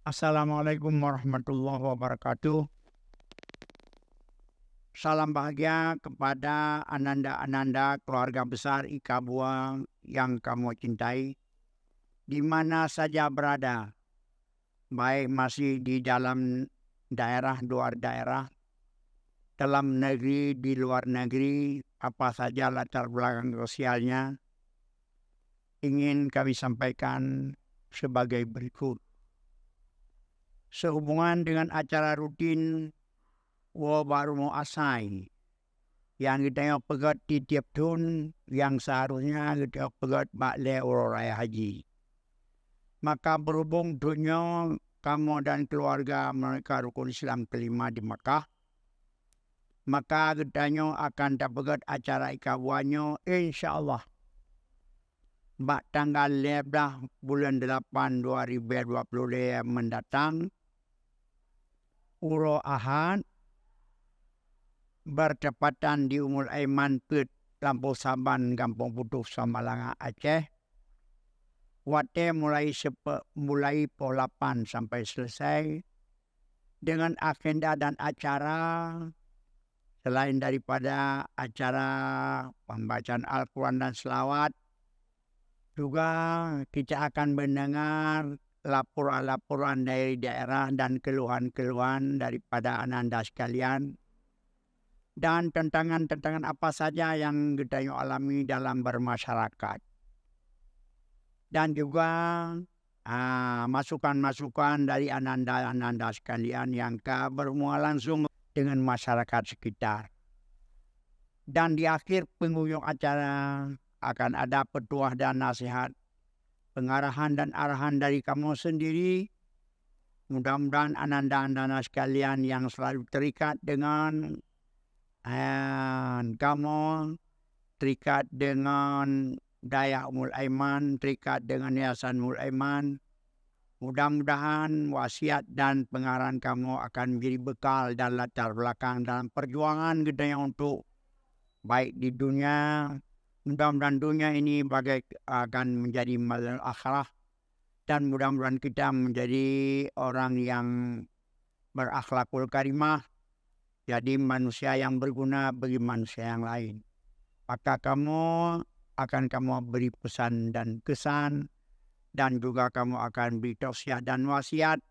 Assalamualaikum warahmatullahi wabarakatuh. Salam bahagia kepada ananda-ananda keluarga besar Ika Buang yang kamu cintai, di mana saja berada, baik masih di dalam daerah, luar daerah, dalam negeri, di luar negeri, apa saja latar belakang sosialnya, ingin kami sampaikan sebagai berikut. Sehubungan dengan acara rutin baru mau asai yang kita pegat di tiap tahun yang seharusnya kita pegat bakle raya haji. Maka berhubung dunia kamu dan keluarga mereka rukun Islam kelima di Makkah, maka kita akan dapat acara ikawannya insya Allah bak tanggal 11 bulan 8 2020 mendatang Uro Ahad bertepatan di Umul Aiman Pet Lampau Saban Kampung Putuh Samalanga Aceh. Wate mulai pukul 8 sampai selesai dengan agenda dan acara selain daripada acara pembacaan Al-Quran dan selawat, juga kita akan mendengar laporan-laporan dari daerah dan keluhan-keluhan daripada ananda sekalian, dan tantangan-tantangan apa saja yang kita alami dalam bermasyarakat. Dan juga masukan-masukan dari ananda-ananda sekalian yang berhubungan langsung dengan masyarakat sekitar. Dan di akhir penghujung acara akan ada petuah dan nasihat, pengarahan dan arahan dari kamu sendiri. Mudah-mudahan ananda-ananda sekalian yang selalu terikat dengan kamu, terikat dengan Daya Umul Aiman, terikat dengan Yayasan Umul Aiman. Mudah-mudahan wasiat dan pengarahan kamu akan menjadi bekal dan latar belakang dalam perjuangan kita yang untuk baik di dunia. Mudah-mudahan dunia ini akan menjadi mazal akhirat, dan mudah-mudahan kita menjadi orang yang berakhlakul karimah, jadi manusia yang berguna bagi manusia yang lain. Maka kamu beri pesan dan kesan, dan juga kamu akan beri tausiah dan wasiat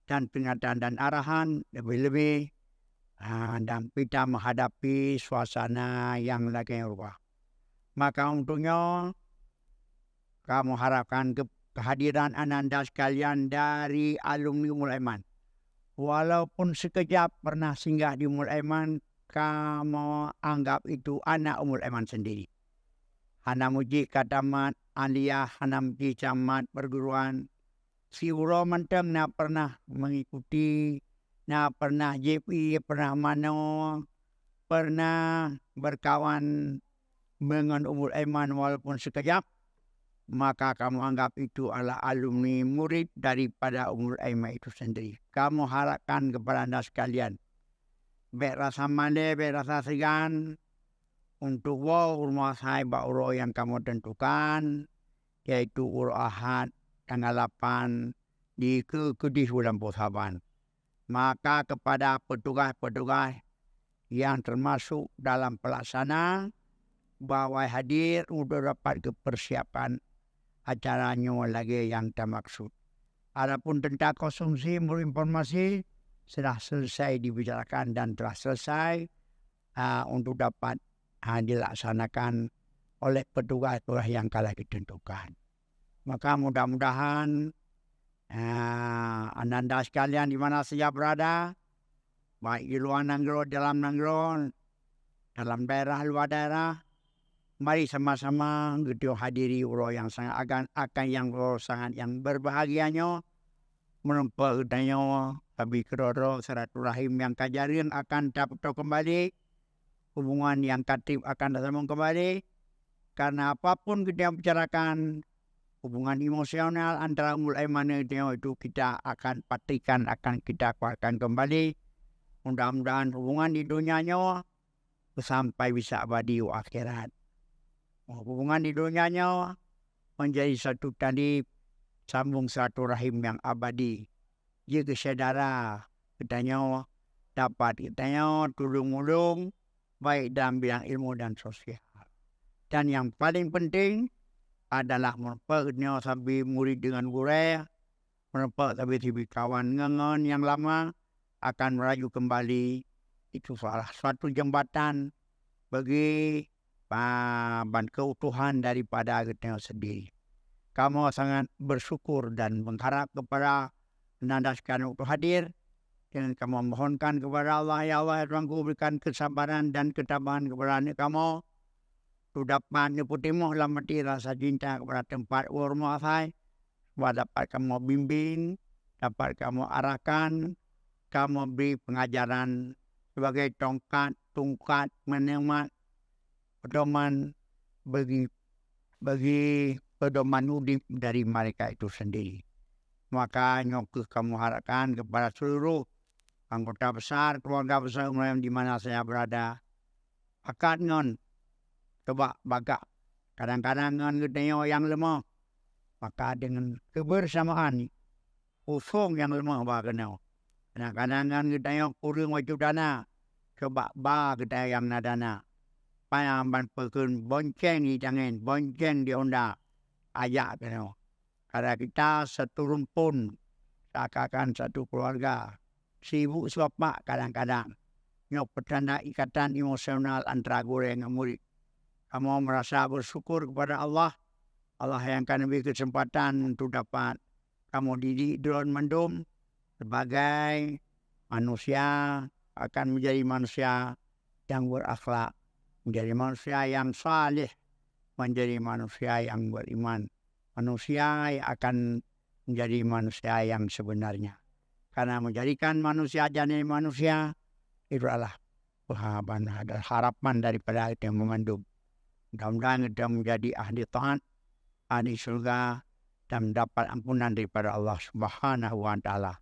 dan peringatan dan arahan lebih-lebih dan kita menghadapi suasana yang lagi berubah. Maka untuknya kamu harapkan kehadiran ananda sekalian dari alumni Umul Aiman. Walaupun sekejap pernah singgah di Umul Aiman, kamu anggap itu anak Umul Aiman sendiri. Hana muji katamat aliyah, hana muji camat perguruan. Si Uro mantem na pernah mengikuti, na pernah JP, pernah mano, pernah berkawan dengan Umul Aiman walaupun sekejap, maka kamu anggap itu adalah alumni murid daripada Umul Aiman itu sendiri. Kamu harapkan kepada anda sekalian, baik rasa mande, baik rasa segan, untuk rumah saya Uro yang kamu tentukan, yaitu Uro Ahad tanggal 8 di Kedis bulan Saban. Maka kepada petugas-petugas yang termasuk dalam pelaksana, bahwa hadir untuk dapat kepersiapan acaranya lagi yang termaksud. Adapun tentang konsumsi informasi sudah selesai dibicarakan dan telah selesai untuk dapat dilaksanakan oleh petugas-petugas yang telah ditentukan. Maka mudah-mudahan ananda sekalian di mana saja berada, baik di luar negeri, dalam negeri, dalam daerah, luar daerah, mari sama-sama kita hadiri Uro yang sangat yang berbahagianya menempuh udahnya tapi kedua silaturahim yang kajarin akan dapat kembali, hubungan yang karib akan datang kembali, karena apapun kita bicarakan hubungan emosional antara Umul Aiman itu kita akan pastikan akan kita kuatkan kembali. Mudah-mudahan hubungan di dunianya sampai bisa abadi akhirat. Hubungan di dunianya menjadi satu tadi sambung silaturahim yang abadi. je kesedara katanya dapat katanya tulung-ulung baik dalam bidang ilmu dan sosial. Dan yang paling penting adalah merupakannya sambil murid dengan guru, merupakan sambil kawan ngengen yang lama akan meraju kembali. Itu salah suatu jembatan bagi keutuhan daripada kita sendiri. Kamu sangat bersyukur dan mengharap kepada menandaskan untuk hadir. Dengan kamu mohonkan kepada Allah, ya Allah, Tuhanku berikan kesabaran dan ketabahan kepada kamu. Sudah dapat putimu dalam mati rasa cinta kepada tempat rumah saya. Dapat kamu bimbing, dapat kamu arahkan, kamu beri pengajaran sebagai tongkat menemat pedoman bagi pedoman hidup dari mereka itu sendiri. Maka nyokeh kamu harapkan kepada seluruh anggota besar, keluarga besar di mana saya berada. Akad ngon, coba baga. Kadang-kadang ngon gedenya yang lemah. Maka dengan kebersamaan, usung yang lemah bagana. Kadang-kadang ngon gedenya kurang wajib dana. Coba kita yang nadana. Payamban pekun bonceng di jangan, bonceng di onda. Ayak kena. Karena kita satu rumpun, seakan satu keluarga. Sibuk sebapak kadang-kadang. Nyok petanda ikatan emosional antara guru dengan murid. Kamu merasa bersyukur kepada Allah. Allah yang akan beri kesempatan untuk dapat kamu didik dalam mendum sebagai manusia, akan menjadi manusia yang berakhlak, menjadi manusia yang saleh, menjadi manusia yang beriman, manusia yang akan menjadi manusia yang sebenarnya. Karena menjadikan manusia jadi manusia itu adalah harapan daripada kita yang mengandung. Mudah-mudahan kita menjadi ahli taat, ahli surga, dan mendapat ampunan daripada Allah Subhanahu wa Ta'ala.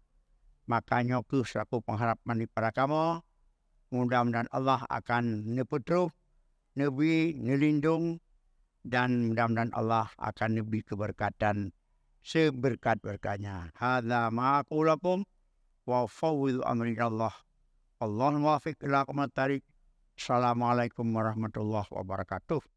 Makanya aku selaku pengharapan daripada kamu, mudah-mudahan Allah akan neputrup, nebi, nelindung, dan mudah-mudahan Allah akan lebih keberkatan seberkat-berkatnya. Hadza ma aqulu lakum wa fawwidhu amri Allah. Allahumma wafiq ila aqwamit thariq. Assalamualaikum warahmatullahi wabarakatuh.